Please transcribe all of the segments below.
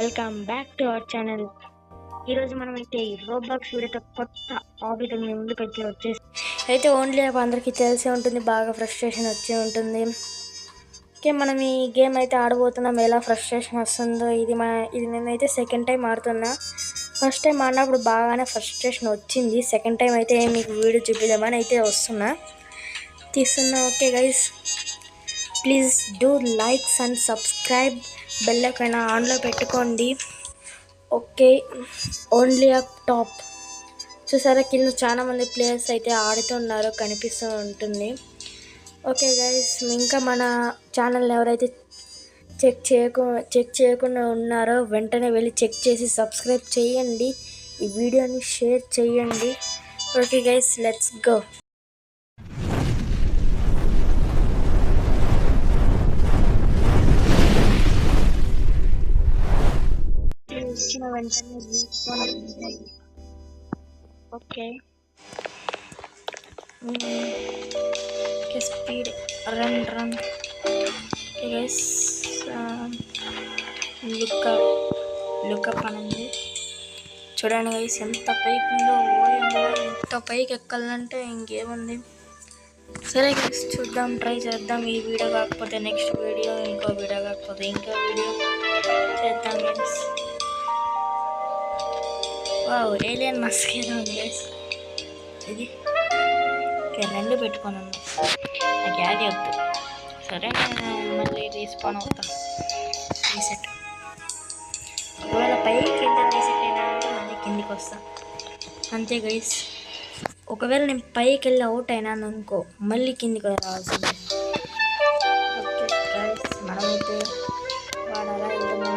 Welcome back to our channel. ఈరోజు మనమైతే Roblox వీడియోతో కొత్త హాబీతో మీ ముందుకు వచ్చేసి అయితే ఓన్లీ యాప్ అందరికీ తెలిసే ఉంటుంది, బాగా ఫ్రస్ట్రేషన్ వచ్చి ఉంటుంది. ఓకే, మనం ఈ గేమ్ అయితే ఆడబోతున్నాం. ఎలా ఫ్రస్ట్రేషన్ వస్తుందో ఇది నేనైతే సెకండ్ టైం ఆడుతున్నా. ఫస్ట్ టైం ఆడినప్పుడు బాగానే ఫ్రస్ట్రేషన్ వచ్చింది. సెకండ్ టైం అయితే మీకు వీడియో చూపిద్దామని అయితే తీస్తున్నా. Okay guys, please do likes and subscribe, bell icon ఆన్లో పెట్టుకోండి. ఓకే, ఓన్లీ అప్ టాప్ చూసారా, కింద చాలామంది ప్లేయర్స్ అయితే ఆడుతున్నారు, కనిపిస్తూ ఉంటుంది. ఓకే గైస్, ఇంకా మన ఛానల్ని ఎవరైతే చెక్ చేయకుండా ఉన్నారో వెంటనే వెళ్ళి చెక్ చేసి సబ్స్క్రైబ్ చేయండి, ఈ వీడియోని షేర్ చేయండి. Okay guys, let's go. వచ్చిన వెంటనే okay speed run guys, lookup అనేది చూడండి గైస్, ఎంత పైకి ఉందో. ఎంత పైకి ఎక్కాలంటే ఇంకేముంది. సరే గైస్, చూద్దాం, ట్రై చేద్దాం. ఈ వీడియో కాకపోతే నెక్స్ట్ వీడియో, ఇంకో వీడియో కాకపోతే ఇంకో వీడియో చేద్దాం గైస్. వావ్, ఏలియన్ మస్క్ ఏదో ఉంది గైస్. ఇది రెండు పెట్టుకున్నాను, నాకు యాడ్ వద్దు. సరే, నేను మళ్ళీ రీస్పాన్ అవుతా. రీసెట్ ఒకవేళ పైకి కింద రీసెట్ అయినా అంటే మళ్ళీ కిందికి వస్తా, అంతే గైస్. ఒకవేళ నేను పైకి వెళ్ళి అవుట్ అయినాను అనుకో, మళ్ళీ కిందికి రావాల్సిందే. ఓకే గైస్, మనమైతే వాడాలా వెళ్తున్నాం.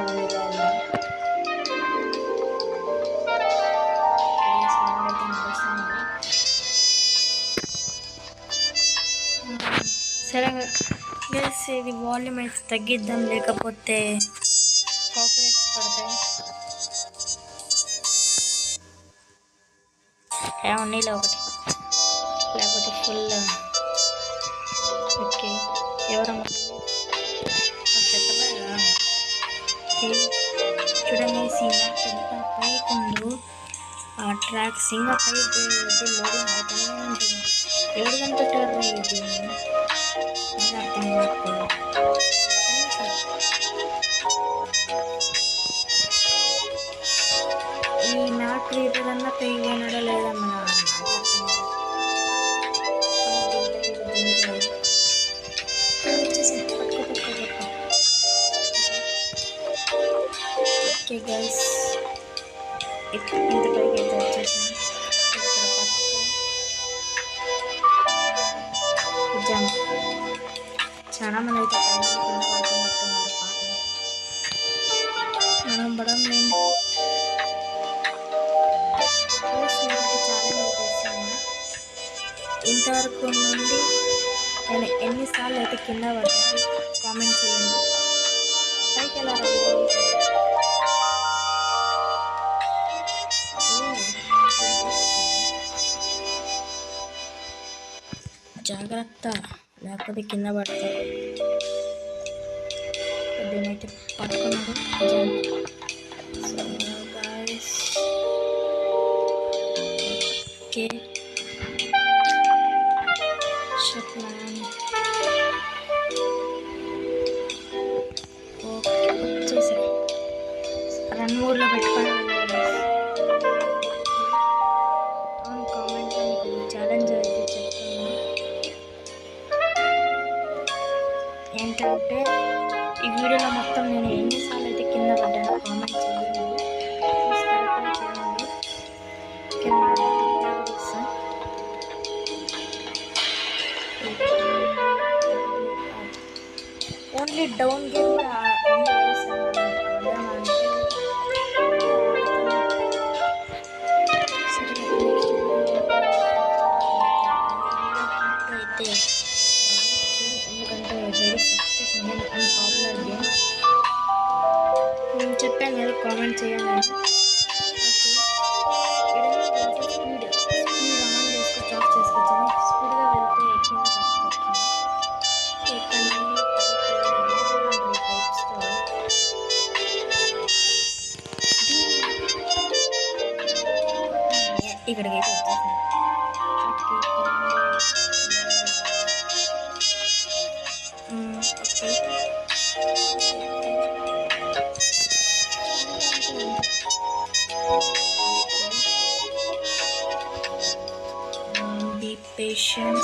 సరే గైస్, ఇది వాల్యూమ్ అయితే తగ్గిద్దాం, లేకపోతే కాపీరైట్స్ పడతాయి. నీళ్ళు ఒకటి, లేకపోతే ఫుల్. ఓకే, ఎవరమ్మా చెప్పలేదా? చూడండి, ఎంత పైకి ఉందో ఆ ట్రాక్స్, ఇంకా పైకి లోడింగ్ అవుతూనే ఉంటుంది. ఎవరు కనిపెట్టారు ఇది? అర్థం కాకపోతే ఈ మ్యాప్ క్రియేటర్ అన్నా పెరిగినాడో లేదన్నా ఓకే గైస్, ఇంత పైకి అయితే వచ్చేసాను. జంప్, చాలా మంది అయితే పడుతున్నట్టున్నారు. మనం పడం నేను ఛాలెంజ్ అయితే ఇస్తాను. ఇంతవరకు నుండి నేను ఎన్నిసార్లు అయితే కింద పడ్డా కామెంట్ చేయండి. పైకి ఎలా జాగ్రత్త, లేకపోతే కింద పడతారు. దీనైతే పట్టుకున్నాడు. ఓకే, వచ్చేసా. రన్ మోడ్లో పెట్టుకొని కామెంట్లో మీకు ఛాలెంజ్ అయితే చెప్తున్నాను. ఏంటంటే ఈ వీడియోలో మొత్తం నేను ఎన్నిసార్లు అయితే కింద పడ్డానో కామెంట్ చేయండి. ఓన్లీ డౌన్ గేమ్ అయితే ఎందుకంటే very success and popular game. నేను చెప్పాను కదా, కామెంట్ చేయండి. స్పీడ్ ఆన్ చేసుకోవచ్చు, ఆఫ్ చేసుకోవచ్చు. స్పీడ్గా వెళ్తే ఇక్కడ నుండి ఇక్కడికి అయితే వచ్చేసాను. Be patient.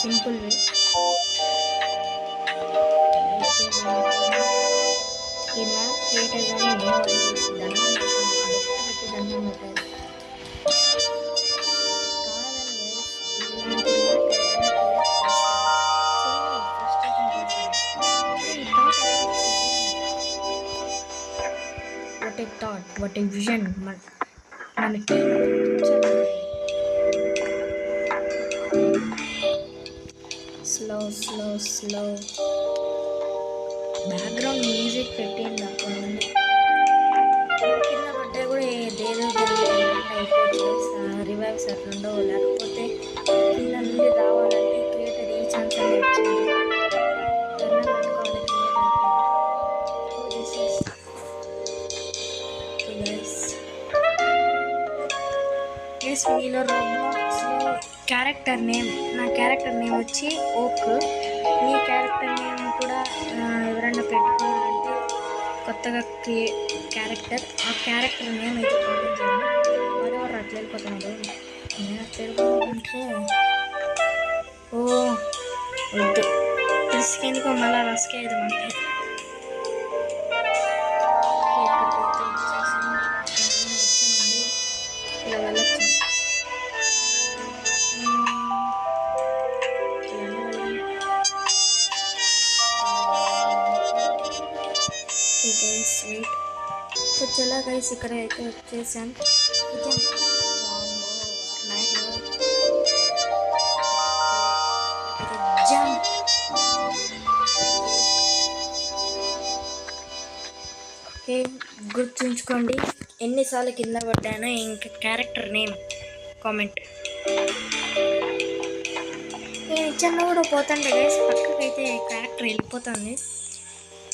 Simple way. ఇలా క్రియేటర్ కానీ దండం పెట్టారు. What a thought, what a vision. మనకి స్లో బ్యాక్గ్రౌండ్ మ్యూజిక్ పెట్టింది అక్కడ నుండి కింద పడ్డా కూడా ఏదేదో అయిపోతుంది. రివైవ్స్ అట్లుండవు, లేకపోతే కింద నుండి రావాలంటే క్రియేటర్ ఈ ఛాన్స్ అని వచ్చింది. మీలో రోబ్లాక్స్లో క్యారెక్టర్ నేమ్, నా క్యారెక్టర్ నేమ్ వచ్చి ఓక్. మీ క్యారెక్టర్ నేమ్ కూడా ఎవరైనా పెట్టుకోవాలంటే కొత్తగా క్యారెక్టర్, ఆ క్యారెక్టర్ నేమ్ అయితే కామెంట్ చేయండి. ఎవరెవరు అట్లా వెళ్ళిపోతున్నారు. నేను అట్లా వెళ్ళిపోతుంటే వద్దు, రిస్క్ ఎందుకో, మళ్ళీ రస్క్ అయ్యేది మనకి. ఇలా వెళ్ళచ్చు. సో చలా గైస్, ఇక్కడ అయితే వచ్చేసాం. ఓకే, గుర్తుంచుకోండి ఎన్నిసార్లు కింద పడ్డానో. ఇంకా క్యారెక్టర్ నేమ్ కామెంట్. నేను ఇచ్చిన కూడా పోతాంటే గైస్, పక్కకైతే క్యారెక్టర్ వెళ్ళిపోతుంది,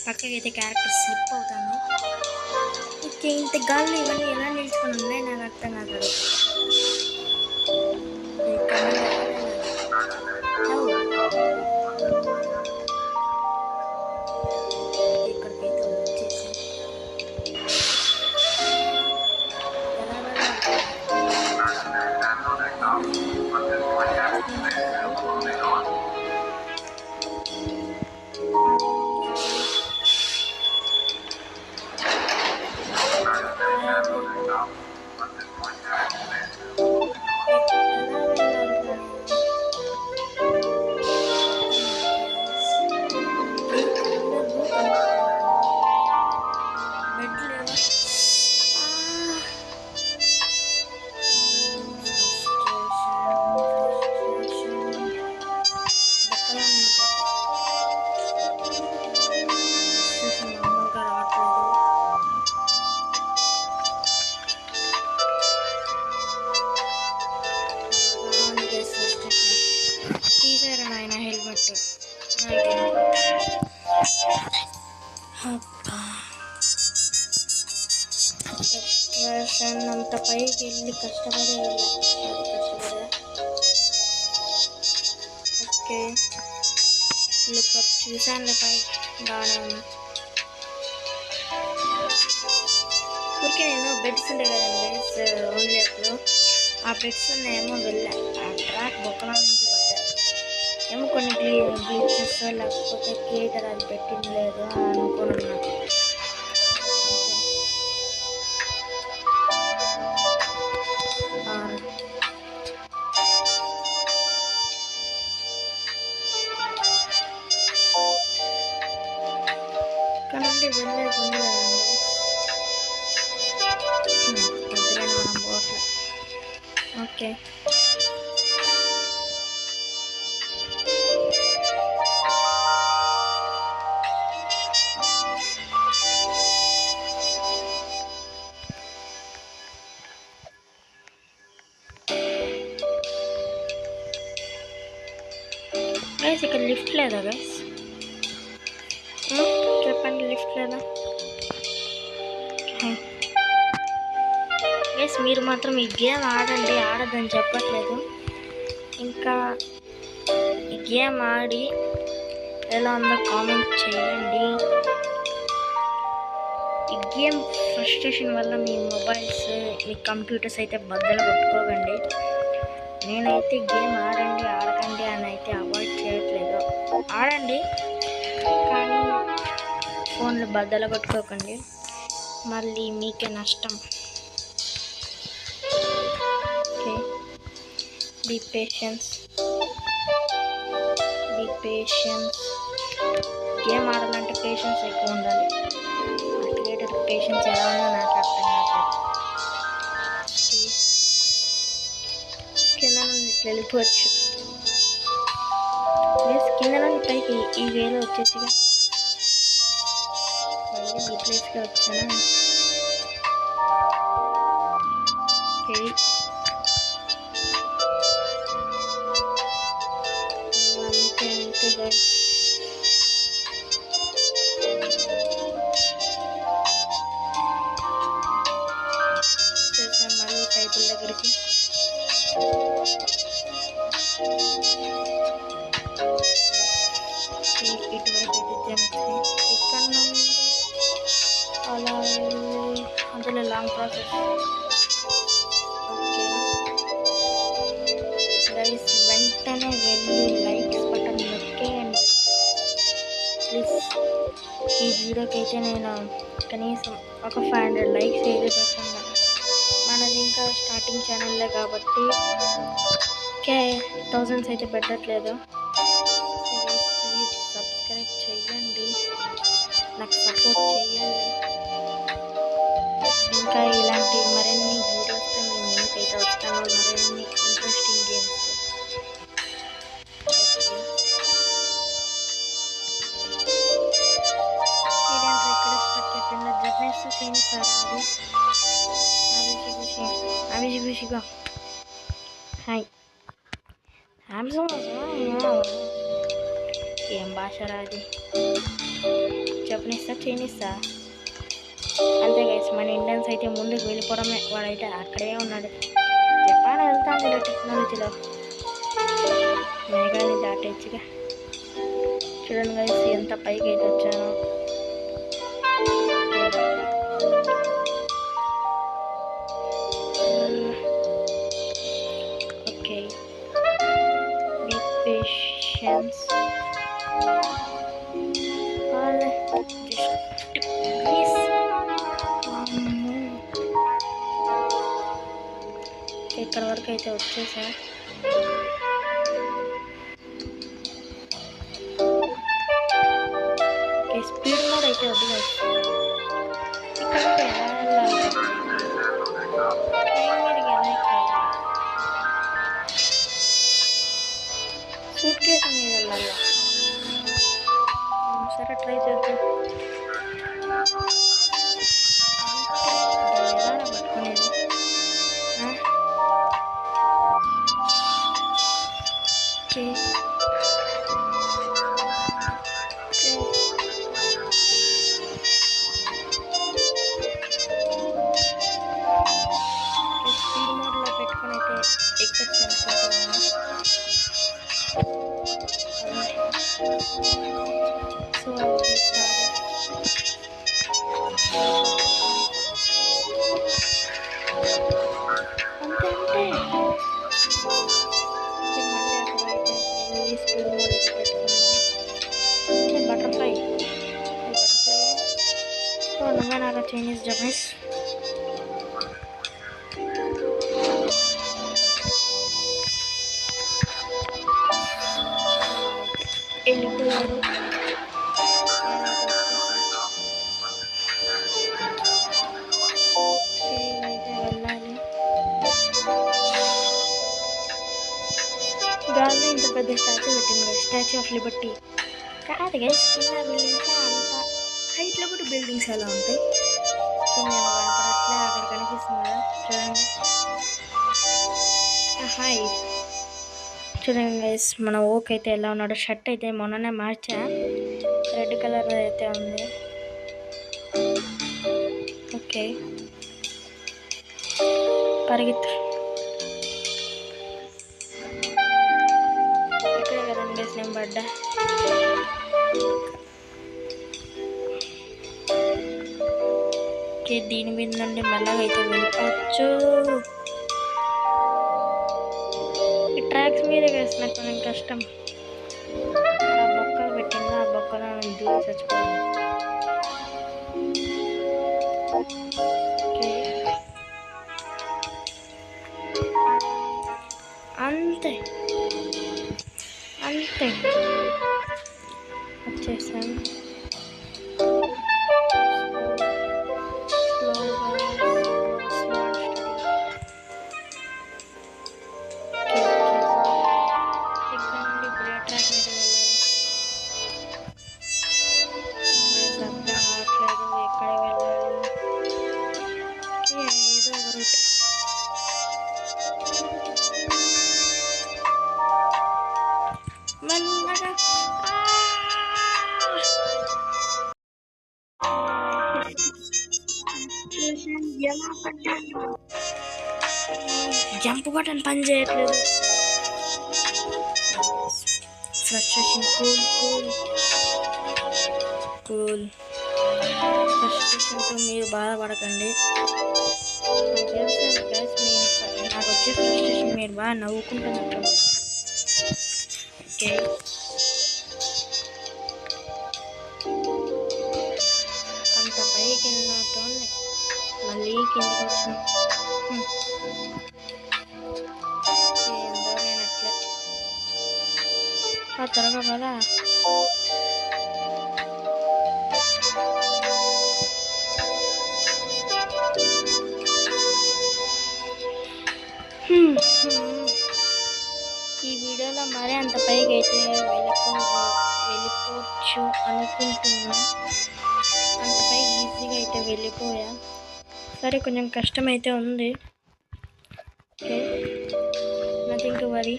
పక్కకైతే క్యారెక్టర్ స్లిప్ అవుతుంది. ఇంత గాల్లో ఇవన్నీ ఎలా నిల్చుకొని ఉన్నాయి నాకు అర్థం కాదు. ఇక్కడికైతే వచ్చేసి అంత పైకి వెళ్ళి కష్టపడే ఓకే లుక్అప్ చూసాను పైకి బాగానే ఉంది. ఊరికే నేను బెడ్స్ ఉండే కదండి ఓన్లీ అప్పుడు ఆ బెడ్స్ ఉన్నాయేమో వెళ్ళా, ఆ ట్రాక్ బొక్కల నుంచి పడ్డా ఏమో కొన్ని గ్లిచెస్ లేకపోతే క్రియేటర్ అది పెట్టింది లేదు అని అనుకున్నా. కనుండి వెళ్ళేది ఉంది కదండి, మనం పోట్లే. ఓకే గైస్ ఇక్కడ లిఫ్ట్ లేదా గైస్? చెప్పండి, లిఫ్ట్ లేదా? గైస్ మీరు మాత్రం ఈ గేమ్ ఆడద్దని చెప్పట్లేదు. ఇంకా ఈ గేమ్ ఆడి ఎలా ఉందో కామెంట్ చేయండి. ఈ గేమ్ ఫ్రస్ట్రేషన్ వల్ల మీ మొబైల్స్, మీ కంప్యూటర్స్ అయితే బద్దలు కొట్టుకోకండి. నేనైతే గేమ్ ఆడకండి అని అయితే అవాయిడ్ చేయట్లేదు. ఆడండి, కానీ ఫోన్లు బద్దలు కొట్టుకోకండి, మళ్ళీ మీకే నష్టం. Okay, be patience. గేమ్ ఆడాలంటే పేషెన్స్ ఎక్కువ ఉండాలి. క్రియేటర్ పేషెన్స్ ఎలా ఉందో నాకు అర్థం కావట్లేదు. కింద నుండి వెళ్ళిపోవచ్చు. కింద నుండి పైకి ఈ వేలో వచ్చేసిగా మళ్ళీ ఈ ప్లేస్గా వచ్చానా? ఓకే, అంతే మళ్ళీ పైపుల దగ్గరికి. ఇటువైపు అయితే జంప్, ఇక్కడ నుండి అలా అందులో లాంగ్ ప్రాసెస్. ఓకే గైస్, వెంటనే వెళ్ళి లైక్స్ బటన్ నొక్కేయండి ప్లీజ్. ఈ వీడియోకి అయితే నేను కనీసం ఒక 500 లైక్స్ అయితే పెట్టండి. మనది ఇంకా స్టార్టింగ్ ఛానల్లే కాబట్టి థౌజండ్స్ అయితే పెట్టట్లేదు. ప్లీజ్ సబ్స్క్రైబ్ చేయండి, నాకు సపోర్ట్ చేయండి. ఇంకా ఇలాంటి మరిన్ని వీడియోస్తో మేము ముందుకైతే వస్తాను, మరిన్ని ఇంట్రెస్టింగ్ గేమ్స్. ఇక్కడ స్టక్ అయిపోయింది. జపనీస్ చైనీస్ అభిషిగా హాయ్ ఏం భాష రాది? జపనీసా చైనీసా? అంతే గైస్, మన ఇండియన్స్ అయితే ముందుకు వెళ్ళిపోవడమే. వాడైతే అక్కడే ఉన్నాడు. జపాన్ వెళ్తాను ఇలా టెక్నాలజీలో, మేఘాన్ని దాటేచ్చుగా. చూడండి గైస్ ఎంత పైకి అయితే వచ్చాను. Okay, be patience. ఇక్కడ వరకు అయితే వచ్చేసా. స్పీడ్ మోడ్ అయితే వద్దు. ఇక్కడ ఎలా వెళ్ళాలి? సూట్ కేసు మీద వెళ్ళాలి. సరే ట్రై చేద్దాం. పట్టుకునేది స్పీడ్ మోడ్లో పెట్టుకుని అయితే ఎక్కచ్చు అనుకుంటున్నాను. సో అంతే స్పీడ్ మోడ్ అయితే పెట్టుకున్నాను. బటర్ఫ్లై సో నువ్వేనారా చైనీస్ జపనీస్? వెళ్ళిపోయారు. అయితే వెళ్ళాలి. గాల్లో ఇంత పెద్ద స్టాచ్యూ పెట్టింది, స్టాచ్యూ ఆఫ్ లిబర్టీ కాదు గైస్. కింద బిల్డింగ్స్ అంత హైట్లో కూడా బిల్డింగ్స్ ఎలా ఉంటాయి? కింద కనపడట్లే, అక్కడ కనిపిస్తుంది కదా చూడండి. హాయ్ చూడండి గైస్, మన ఓక్ అయితే ఎలా ఉన్నాడు. షర్ట్ అయితే మొన్ననే మార్చా, రెడ్ కలర్ అయితే ఉంది. ఓకే, పరిగెత్తు. ఇక్కడే కదండి గైస్ నేను పడ్డా. ఓకే, దీని మీద నుండి మెల్లగా అయితే వెళ్ళిపోవచ్చు. ఈ ట్రాక్స్ మీద వేసి నాకు కొంచెం కష్టం. ఆ బొక్కలు పెట్టింది, ఆ బొక్కలో దూరి చచ్చిపోవాలి. ఓకే, అంతే అంతే వచ్చేసాను. జంప్ బటన్ పని చేయట్లేదు. ఫ్రస్ట్రేషన్. కూల్. ఫ్రస్ట్రేషన్తో మీరు బాధపడకండి. నాకు వచ్చే ఫ్రస్ట్రేషన్ మీరు బాగా నవ్వుకుంటున్నట్టు. ఓకే, అంత పైకి వెళ్ళినట్టు మళ్ళీ కిందికి వచ్చిన. ఏందో నేను అట్లే త్వరగా కదా. ఈ వీడియోలో మరీ అంత పైకి అయితే వెళ్ళిపోవచ్చు అనుకుంటున్నా. అంత పైకి ఈజీగా అయితే వెళ్ళిపోయా. సరే, కొంచెం కష్టమైతే ఉంది. Okay, nothing to worry.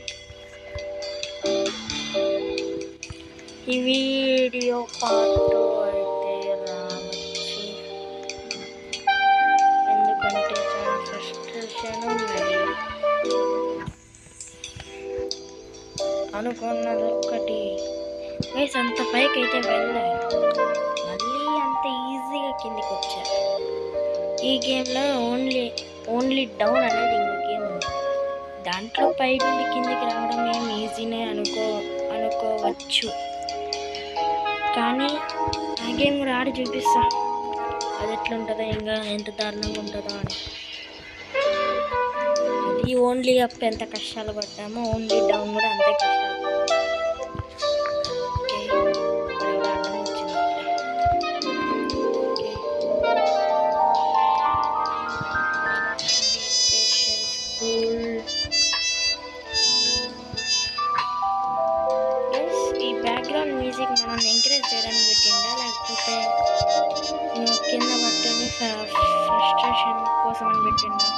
ఈ వీడియో పార్ట్ అయితే రావచ్చు, ఎందుకంటే చాలా ఫ్రస్ట్రేషన్ ఉన్నది. అనుకున్నది ఒక్కటి గైస్, అంత పైకి అయితే వెళ్ళాను, మళ్ళీ అంత ఈజీగా కిందికి వచ్చా. ఈ గేమ్లో ఓన్లీ డౌన్ అనేది ఇంకో గేమ్ ఉంది. దాంట్లో పై నుండి కిందికి రావడం ఏం ఈజీనే అనుకోవచ్చు, కానీ ఆ గేమ్ కూడా ఆడి చూపిస్తా అది ఎట్లుంటుందో, ఇంకా ఎంత దారుణంగా ఉంటుందో అని. ఇది ఓన్లీ అప్ ఎంత కష్టాలు పడ్డామో, ఓన్లీ డౌన్ కూడా అంతే కష్టాలు. ఈ బ్యాక్గ్రౌండ్ మ్యూజిక్ మనం ఎంకరేజ్ చేయడానికి పెట్టిందా, లేకపోతే కింద పట్టని ఫ్రస్ట్రేషన్ కోసం అని పెట్టిందా,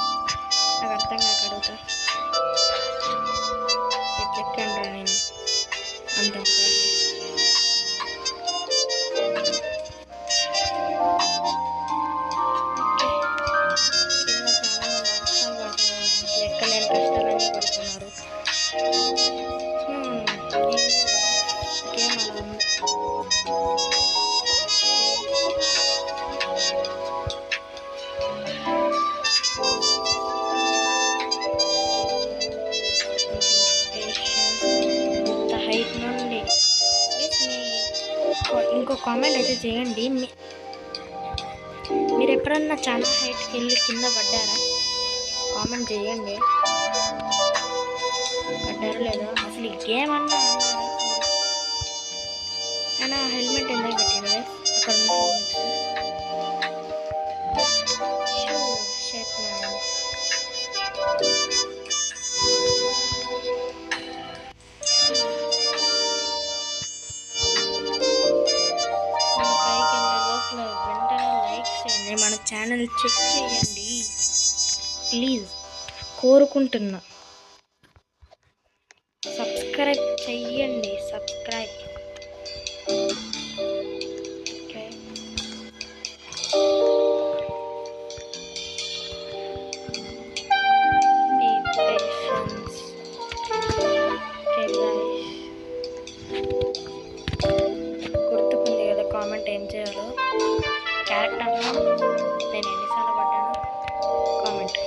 నాకు అర్థం కాక అడుగుతా. ఎట్లెక్కండ్రా నేను అంత ఎక్కలేని కష్టాలన్నీ పడుతున్నారు. గేమ్ అలా ఉంది. ఇంత హైట్ నుండి ఇంకో కామెంట్ అయితే చేయండి, మీరు ఎప్పుడన్నా చాలా హైట్కి వెళ్ళి కింద పడ్డారా? కామెంట్ చేయండి, పడ్డారు లేదో. అసలు ఈ గేమ్ అన్నా అయినా హెల్మెట్ ఎందుకు పెట్టాడు? అక్కడ ఉన్న వెంటనే లైక్ చేయండి, మన ఛానల్ చెక్ చేయండి ప్లీజ్, కోరుకుంటున్నా. సబ్స్క్రైబ్ సబ్స్క్రైబ్ చెయ్యండి. Subscribe. Okay, be patience. Okay guys, గుర్తుకుంది కదా కామెంట్ ఏం చేయాలో. క్యారెక్టర్లో నేను ఎన్నిసార్లు పడ్డాను కామెంట్.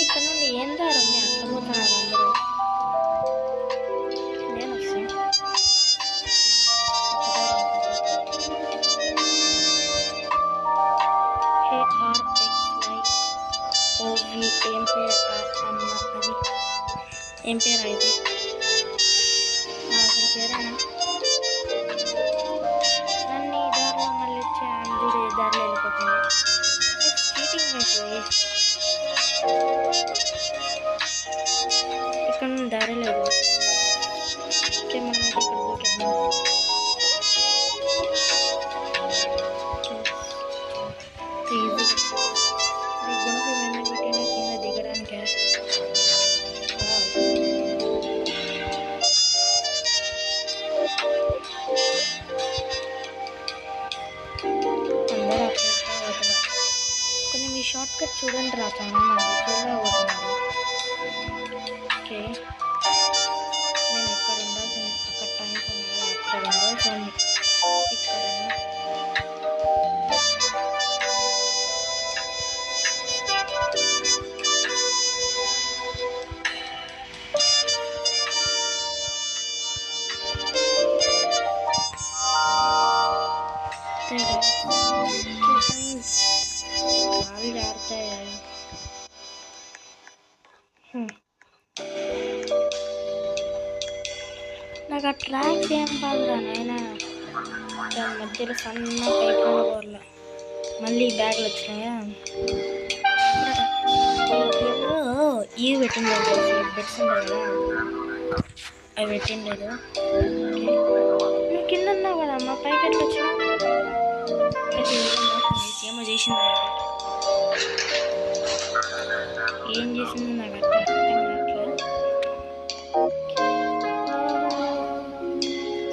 ఇక్కడ నుండి ఏం దారు ఉంది? అట్లా పోతున్నారు అందరూ. నేను వస్తాను. ఏం పేరు అమ్మ? అది ఏం పేరు? అయితే అసలు పేరేనా? నన్ను ఈ దారిలో మళ్ళీ వచ్చి చూడు ఈ దారిలో వెళ్ళిపోతుంది. చీటింగ్ అయిపోయి ఇక్కడ నుండి దారి లేదు. ఓకే, మనమైతే ఇక్కడ దూకేద్దాం. గుణపు వెన్న పెట్టిన కింద దిగడానికి అందరూ అట్లా కొన్ని మీ షార్ట్ కట్ చూడండి రా, చాలా మంది చూడలేకపోతున్నారు. ఓకే, నేను ఎక్కడ ఉండాల్సింది అక్కడ టైం ఉన్నది, అక్కడ ఉండాల్సింది ఇక్కడ. కాలు జారుతాయి. నాకు ఆ ట్రాక్స్ ఏం కాదురా నాయనా, దాని మధ్యలో సన్న పైప్ పోర్లే. మళ్ళీ బ్యాగ్లు వచ్చినాయా? ఇవి పెట్టిండేది, బెడ్స్ ఉండదు కదా, అవి పెట్టిండేది. నువ్వు కింద ఉన్నావు కదా అమ్మ, పైకి ఎట్లా వచ్చినా? ఏమో చేసింది, ఏం చేసింది నాకు అర్థం కావట్లేదు.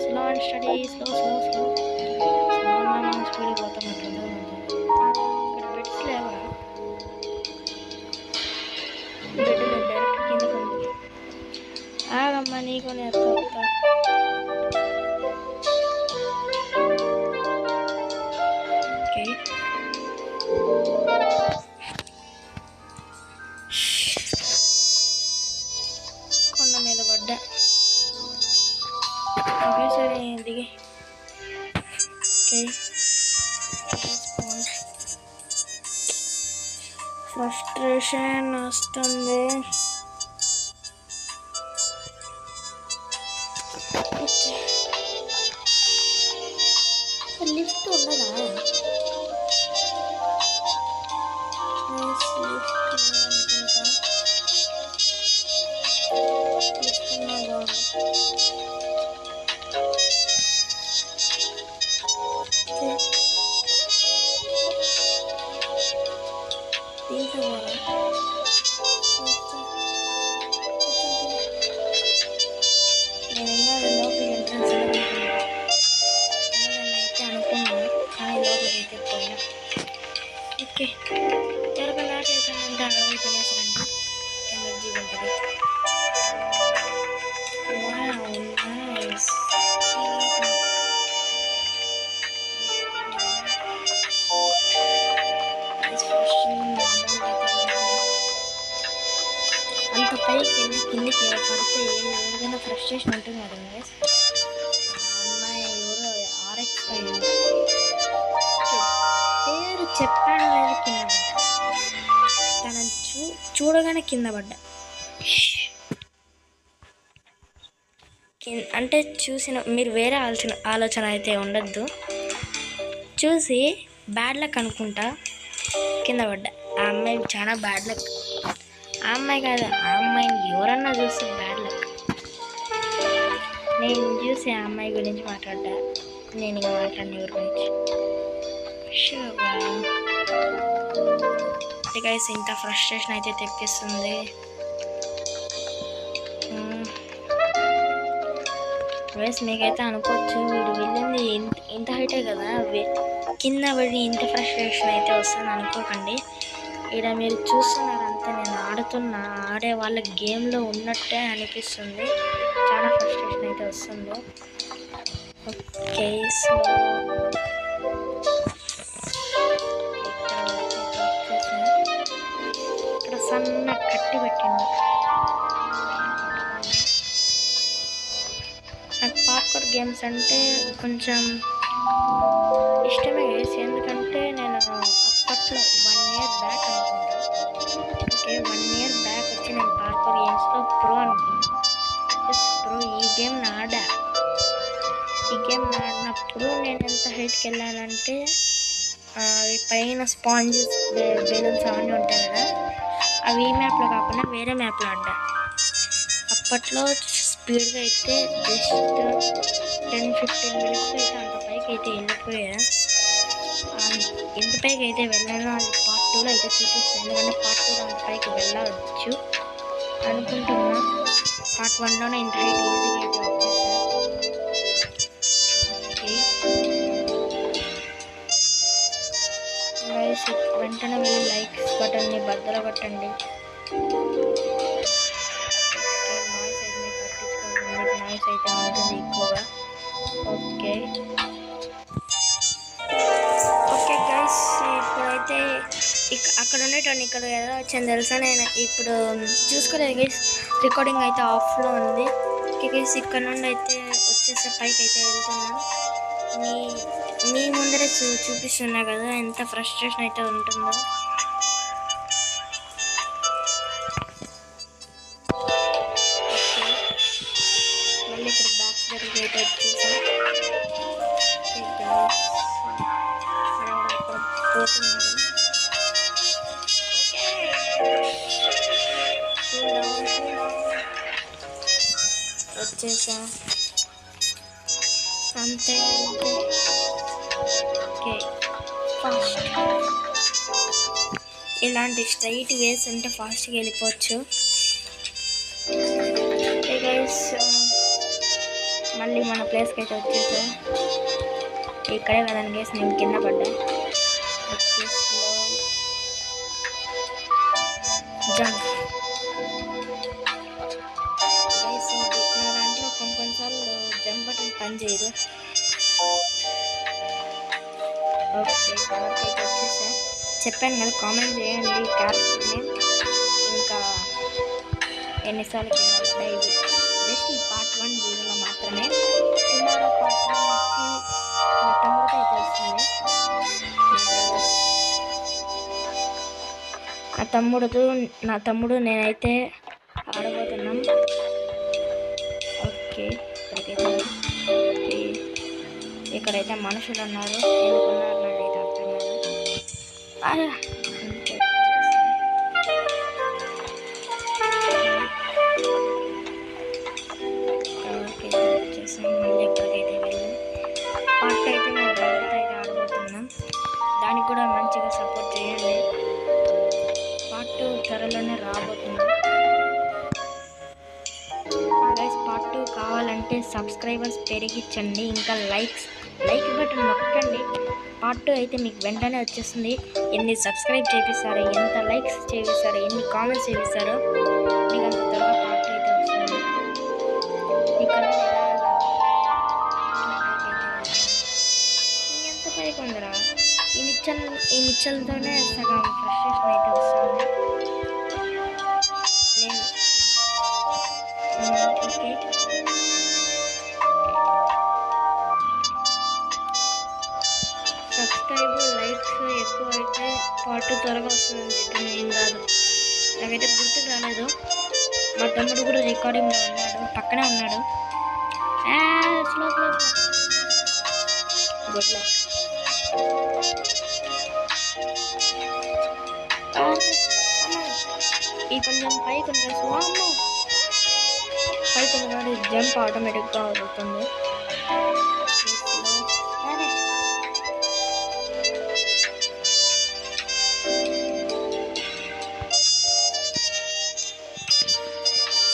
Slow and study, slow slow slow speed పోతాం. అట్లా ఇక్కడ బెడ్స్ లేవా? బెడ్ లేదు, డైరెక్ట్ కిందకు ఉంది. ఆగమ్మా, నీకు నేను ఓకే, కొండ మీద పడ్డా. ఓకే సరే దిగి. ఓకే, ఫ్రస్ట్రేషన్ వస్తుంది. లిఫ్ట్ ఉండదా? ఓకే, ఎవరికైనా ఆట అవుతానంటే అడవి తినేసారంటే ఎనర్జీ ఉంటుంది. అంత పైకి వెళ్ళి కిందికి పడితే ఎవరికైనా ఫ్రస్ట్రేషన్ ఉంటుంది కదా గైస్. అమ్మాయి ఎవరో RX పేరు చెప్పాను లేదు, కింద తనని చూడగానే కింద పడ్డా. అంటే చూసిన మీరు వేరే ఆలోచన అయితే ఉండద్దు. చూసి బ్యాడ్ లక్ అనుకుంటా కింద పడ్డా. ఆ అమ్మాయి చాలా బ్యాడ్ లక్. ఆ అమ్మాయి కాదు, ఆ అమ్మాయిని ఎవరన్నా చూస్తే బ్యాడ్ లక్. నేను చూసి ఆ అమ్మాయి గురించి మాట్లాడ్డా. నేను ఇంకా మాట్లాడిన ఎవరి గురించి గైస్. ఇంత ఫ్రస్ట్రేషన్ అయితే తెప్పిస్తుంది. గైస్ మీకైతే అనుకోవచ్చు వీడు వెళ్ళింది ఇంత హైటే కదా, కింద పడి ఇంత ఫ్రస్ట్రేషన్ అయితే వస్తుంది అనుకోకండి. ఇక్కడ మీరు చూస్తున్నారు అంతే, నేను ఆడే వాళ్ళ గేమ్లో ఉన్నట్టే అనిపిస్తుంది. చాలా ఫ్రస్ట్రేషన్ అయితే వస్తుంది. ఓకే సో ఇక్కడ సన్న కట్టి పెట్టిండు. నాకు పార్కర్ గేమ్స్ అంటే కొంచెం ఇష్టమే వేసి, ఎందుకంటే నేను అప్పట్లో 1 year బ్యాక్ అనుకుంటా. ఓకే 1 year బ్యాక్ వచ్చి నేను పార్కర్ గేమ్స్లో ప్రో అనుకున్నాను. ప్రో ఈ గేమ్ ఆడా. ఈ గేమ్ ఆడినప్పుడు నేను ఎంత హైట్కి వెళ్ళానంటే పైన స్పాంజెస్ బెలూన్స్ అవన్నీ ఉంటాయి కదా, అవి ఈ మ్యాప్లో కాకుండా వేరే మ్యాప్లో ఆడ్డా. అప్పట్లో స్పీడ్గా అయితే జస్ట్ 10-15 minutesలో అయితే అంత పైకి అయితే వెళ్ళిపోయా. ఎంత పైకి అయితే వెళ్ళానో అది పార్ట్ 2లో అయితే చూపిస్తాను. ఎందుకంటే పార్ట్ 2లో అంత పైకి వెళ్ళవచ్చు అనుకుంటున్నా. పార్ట్ 1లోనే ఇంత హైట్ ఈజీగా అయితే వచ్చేసా. వెంటనే వెళ్ళి లైక్స్ బటన్ని బద్దలు కొట్టండి. నాయిస్ అయితే ఉంటుంది ఎక్కువగా. ఓకే గైస్, ఇప్పుడైతే అక్కడ ఉండేటోని ఇక్కడ ఎలా వచ్చాను తెలుసా, నేను ఇప్పుడు చూసుకోలేదు గైస్. రికార్డింగ్ అయితే ఆఫ్లో ఉంది. ఓకే గైస్, ఇక్కడ నుండి అయితే వచ్చేసే పైకి అయితే వెళ్తున్నా. మీ ముందరే చూపిస్తున్నా కదా ఎంత ఫ్రస్ట్రేషన్ అయితే ఉంటుందో. మళ్ళీ ఇక్కడ బ్యాక్ దగ్గరికి అయితే వచ్చేసాం. పోతున్నారు. వచ్చేసా అంతే. ఓకే ఫాస్ట్ ఇలాంటి స్ట్రైట్ వేస్ ఉంటే ఫాస్ట్గా వెళ్ళిపోవచ్చు. ఓకే గైస్, మళ్ళీ మన ప్లేస్కి అయితే వచ్చేసా. ఇక్కడే కదండి గైస్ నేను కింద పడ్డా. జంప్ గైస్, నా దాంట్లో కొన్నిసార్లు జంప్ బటన్ పని చేయదు. ఓకే కవర్కి అయితే వచ్చేసా. చెప్పాను కదా కామెంట్ చేయండి క్యారెక్టర్ని, ఇంకా ఎన్నిసార్లు కింద పడ్డా. ఇది జస్ట్ ఈ పార్ట్ 1 వీడియోలో మాత్రమే. టుమారో పార్ట్ 1 వచ్చి మా తమ్ముడితో అయితే వస్తుంది. నా తమ్ముడు నేనైతే ఆడబోతున్నాం. ఓకే ఇక్కడైతే మనుషులు ఉన్నారు. ఎందుకున్నారు నాకైతే అర్థం కాదు. వచ్చేసాం. మళ్ళీ ఎక్కడికైతే వెళ్ళి పార్ట్ అయితే మేము బ్రదర్తో అయితే ఆడబోతున్నాం. దానికి కూడా మంచిగా సపోర్ట్ చేయండి. పార్ట్ 2 త్వరలోనే రాబోతుంది గైస్. పార్ట్ 2 కావాలంటే సబ్స్క్రైబర్స్ పెరిగించండి, ఇంకా లైక్ బటన్ నొక్కండి. పార్ట్ 2 అయితే మీకు వెంటనే వచ్చేస్తుంది. ఎన్ని సబ్స్క్రైబ్ చేపిస్తారో, ఎంత లైక్స్ చేపిస్తారో, ఎన్ని కామెంట్స్ చేపిస్తారో మీకు అంత త్వరగా పార్ట్ 2 అయితే వస్తుంది. ఇక్కడ ఎంత పైకి ఉందిరా, ఈ నిచ్చలతోనే సగం ఫ్రస్ట్రేషన్ అయితే వస్తుంది. ఓకే సబ్స్క్రైబ్ లైక్స్ ఎక్కువ అయితే పార్ట్ 2 త్వరగా వస్తుందని చెప్పి ఏం కాదు. నాకైతే గుర్తుకు రాలేదు. మా తమ్ముడు కూడా రికార్డింగ్లో ఉన్నాడు, పక్కనే ఉన్నాడు. Good luck. ఈ కొంచెం పైకి ఉంటుంది, పైకి ఉన్నది జంప్ ఆటోమేటిక్గా అవుతుంది.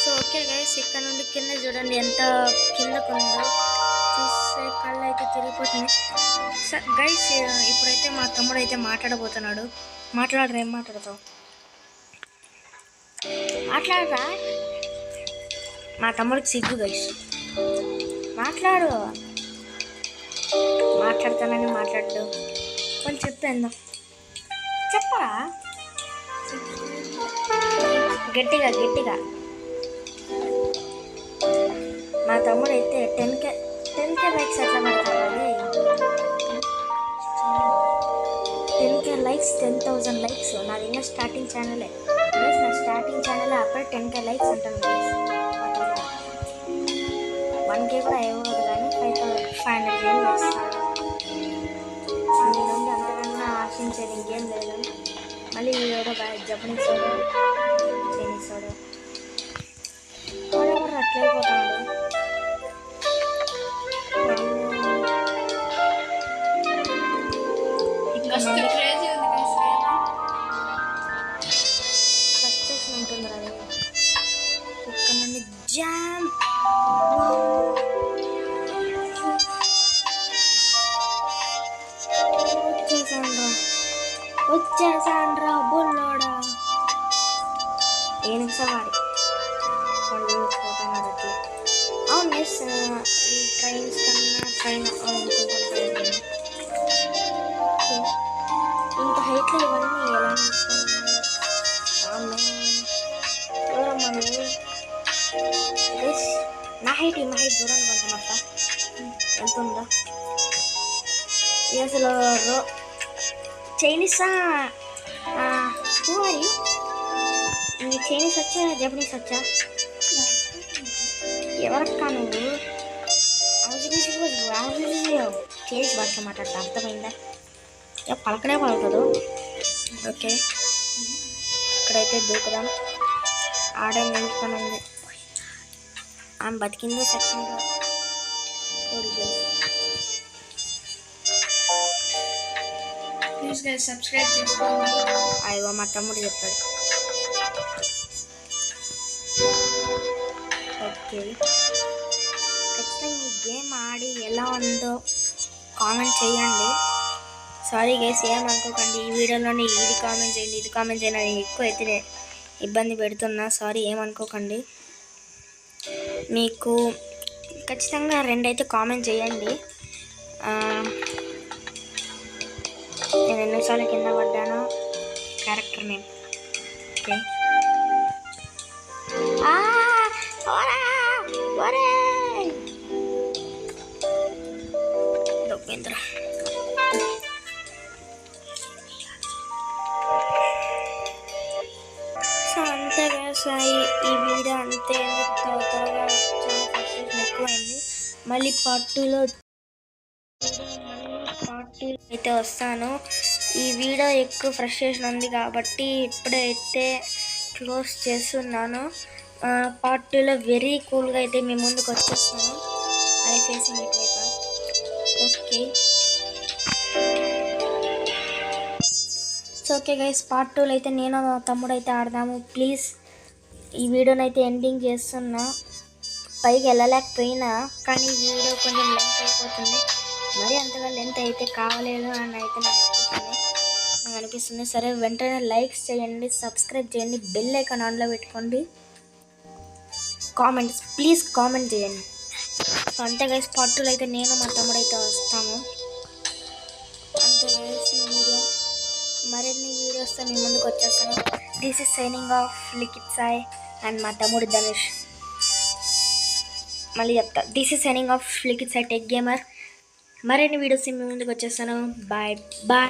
సో ఓకే గైస్, ఇక్కడ నుండి కింద చూడండి ఎంత కిందకు ఉందో, చూస్తే కళ్ళు అయితే తిరిగిపోతుంది. గైస్ ఇప్పుడైతే మా తమ్ముడు అయితే మాట్లాడబోతున్నాడు. మాట్లాడరా, ఏం మాట్లాడతావు? మాట్లాడరా. మా తమ్ముడికి సిగ్గు గైస్. మాట్లాడు. మాట్లాడతానని మాట్లాడు, కొంచెం చెప్పేందో చెప్పరా, గట్టిగా గట్టిగా. మా తమ్ముడు అయితే 10K లైక్స్ ఎట్లా పెడతాడు? అది 10K లైక్స్, 10,000 లైక్స్. నాది ఇంకా స్టార్టింగ్ ఛానలే. నా స్టార్టింగ్ ఛానల్ అప్పుడే 10K లైక్స్ అంటాను. 1K కూడా అవ్వదు కానీ 500 ఏం వేస్తాడు. మీ నుండి అంతకన్నా ఆశించేది ఇంకేం లేదు. మళ్ళీ ఎవడో జపనీస్ వాడు, చైనీస్ వాడు, వాడెవరు అట్లయిపోతాడు. ఫ్రస్ట్రేషన్ ఉంటుంది అది. ఇక్కడ నుండి జామ్ వచ్చేసాండ్రా బుల్లోడా. ఏనుగు సవారి వాడు పోతున్నాడు అట్లా. అవును మిస్, ఈ ట్రైన్స్ కన్నా ట్రైన్ ఇంత హైట్లో ఇవన్నీ ఎలా నా హైట్ దూరాన్ని కొంతమంట ఎంత ఉందా అసలు. చైనీసా? Who are you? చైనీస్ వచ్చా, జపనీస్ వచ్చా? ఎవరక్క నువ్వు? చైనీస్ భాషలో మాట్లాడతా, అర్థమైందా? పలకనే పలకదు. ఓకే, ఇక్కడైతే దూకుదాం. ఆడే నిలుపుతానండి. ఆమె బతికిందో సచ్చిందో ప్లీజ్ గైస్ సబ్స్క్రైబ్ చేసుకోండి. అయ్యో మా తమ్ముడు చెప్పాడు. ఓకే, ఖచ్చితంగా ఈ గేమ్ ఆడి ఎలా ఉందో కామెంట్ చేయండి. సారీ గైస్, ఏమనుకోకండి. ఈ వీడియోలోని ఇది కామెంట్ చేయండి, ఇది కామెంట్ చేయండి అని ఎక్కువ అయితే ఇబ్బంది పెడుతున్నా. సారీ, ఏమనుకోకండి. మీకు ఖచ్చితంగా 2 అయితే కామెంట్ చేయండి. నేను ఎన్నిసార్లు కింద పడ్డాను, క్యారెక్టర్ నేమ్. ఓకే, దొబ్బేంద్ర. సో అంతేగా సాయి, ఈ వీడియో అంతే. త్వరగా చాలా ఫ్రస్ట్రేషన్ ఎక్కువైంది. మళ్ళీ పార్ట్ 2 అయితే వస్తాను. ఈ వీడియో ఎక్కువ ఫ్రస్ట్రేషన్ ఉంది కాబట్టి ఇప్పుడైతే క్లోజ్ చేస్తున్నాను. పార్ట్ 2లో వెరీ కూల్గా అయితే మీ ముందుకు వచ్చేస్తాను. అది ఫేసింగ్ ఇటువైపు. Okay, so okay guys, part 2లో అయితే నేను తమ్ముడు అయితే ఆడదాము. ప్లీజ్ ఈ వీడియోని అయితే ఎండింగ్ చేస్తున్నా. పైకి వెళ్ళలేకపోయినా కానీ వీడియో కొంచెం లెంత్ అయిపోతుంది. మరి అంతగా లెంత్ అయితే కావలేదు అని అయితే నాకు అనిపిస్తుంది. సరే, వెంటనే లైక్స్ చేయండి, సబ్స్క్రైబ్ చేయండి, బెల్ ఐకాన్ ఆన్లో పెట్టుకోండి, కామెంట్స్ ప్లీజ్ కామెంట్ చేయండి. సో అంతే గైస్, పార్ట్ 2లో అయితే నేను మా తమ్ముడు అయితే వస్తాము. అంతే గైస్, ఈ వీడియో మరిన్ని వీడియోస్తో మీ ముందుకు వచ్చేస్తాను. This is signing off Likhit Sai and మా తమ్ముడు ధనుష్. మళ్ళీ చెప్తా, this is signing off Likhit Sai tech gamer. మరిన్ని వీడియోస్ మీ ముందుకు వచ్చేస్తాను. Bye bye.